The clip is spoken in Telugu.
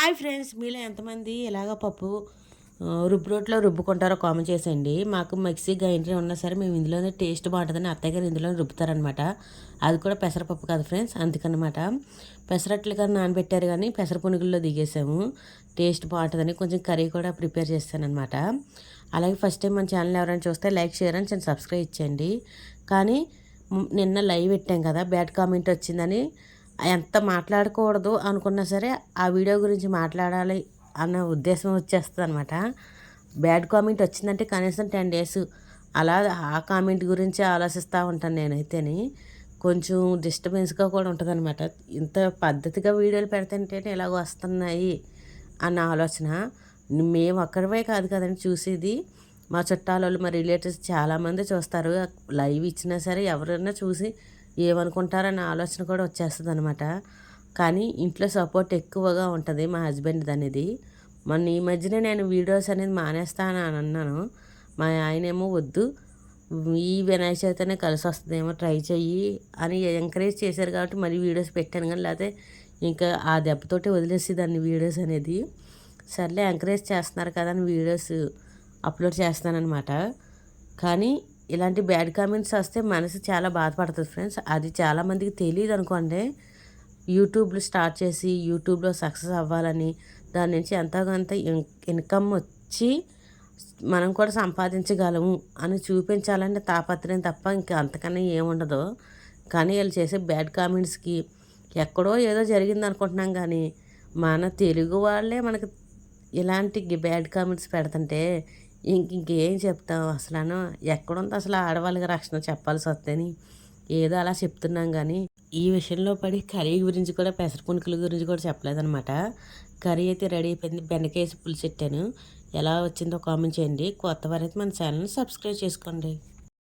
హాయ్ ఫ్రెండ్స్, మీలో ఎంతమంది ఇలాగ పప్పు రుబ్బు రోట్లో రుబ్బుకుంటారో కామెంట్ చేసేయండి. మాకు మిక్సీ గ్రైండర్ ఉన్నా సరే మేము ఇందులోనే టేస్ట్ బాగుంటుందని అత్తయ్య గారు ఇందులోనే రుబ్బుతారనమాట. అది కూడా పెసరపప్పు కాదు ఫ్రెండ్స్, అందుకనమాట. పెసరట్లు కానీ నానబెట్టారు కానీ పెసర పునుగుల్లో దిగేసాము. టేస్ట్ బాగుంటుందని కొంచెం కర్రీ కూడా ప్రిపేర్ చేస్తానమాట. అలాగే ఫస్ట్ టైం మన ఛానల్ ఎవరైనా చూస్తే లైక్, షేర్ అని సబ్స్క్రైబ్ ఇచ్చేయండి. కానీ నిన్న లైవ్ పెట్టాం కదా, బ్యాడ్ కామెంట్ వచ్చిందని ఎంత మాట్లాడకూడదు అనుకున్నా సరే ఆ వీడియో గురించి మాట్లాడాలి అన్న ఉద్దేశం వచ్చేస్తుంది అనమాట. బ్యాడ్ కామెంట్ వచ్చిందంటే కనీసం 10 డేస్ అలా ఆ కామెంట్ గురించి ఆలోచిస్తూ ఉంటాను నేనైతేని. కొంచెం డిస్టర్బెన్స్గా కూడా ఉంటుంది అనమాట. ఇంత పద్ధతిగా వీడియోలు పెడుతుంటేనే ఇలాగ వస్తున్నాయి అన్న ఆలోచన. మేము ఒక్కరివే కాదు కదండి చూసేది, మా చుట్టాలు మా రిలేటివ్స్ చాలామంది చూస్తారు. లైవ్ ఇచ్చినా సరే ఎవరైనా చూసి ఏమనుకుంటారన్న ఆలోచన కూడా వచ్చేస్తుంది అనమాట. కానీ ఇంట్లో సపోర్ట్ ఎక్కువగా ఉంటుంది మా హస్బెండ్ అనేది. మొన్న ఈ మధ్యనే నేను వీడియోస్ అనేది మానేస్తాను అని అన్నాను. మా ఆయనేమో వద్దు, ఈ వినాయక చవితినే కలిసి వస్తుందేమో ట్రై చెయ్యి అని ఎంకరేజ్ చేశారు కాబట్టి మరి వీడియోస్ పెట్టాను. కానీ లేకపోతే ఇంకా ఆ దెబ్బతోటి వదిలేసేదాన్ని వీడియోస్ అనేది. సర్లే ఎంకరేజ్ చేస్తున్నారు కదా అని వీడియోస్ అప్లోడ్ చేస్తానన్నమాట. కానీ ఇలాంటి బ్యాడ్ కామెంట్స్ వస్తే మనసు చాలా బాధపడుతుంది ఫ్రెండ్స్. అది చాలామందికి తెలియదు అనుకోండి. యూట్యూబ్లో స్టార్ట్ చేసి యూట్యూబ్లో సక్సెస్ అవ్వాలని, దాని నుంచి ఎంతో కొంత ఇన్కమ్ వచ్చి మనం కూడా సంపాదించగలము అని చూపించాలంటే తాపత్రయం తప్ప ఇంకా అంతకన్నా ఏముండదు. కానీ వీళ్ళు చేసే బ్యాడ్ కామెంట్స్కి ఎక్కడో ఏదో జరిగింది అనుకుంటున్నాం. కానీ మన తెలుగు వాళ్ళే మనకు ఇలాంటి బ్యాడ్ కామెంట్స్ పెడుతుంటే ఇంకేం చెప్తాం అసలు. ఎక్కడుంది అసలు ఆడవాళ్ళకి రక్షణ చెప్పాల్సి వస్తేని ఏదో అలా చెప్తున్నాం. కానీ ఈ విషయంలో పడి కర్రీ గురించి కూడా పెసర పునుకుల గురించి కూడా చెప్పలేదనమాట. కర్రీ అయితే రెడీ అయిపోయింది. బెండకాయ పులుసు పెట్టాను. ఎలా వచ్చిందో కామెంట్ చేయండి. కొత్త వారైతే మన ఛానల్ని సబ్స్క్రైబ్ చేసుకోండి.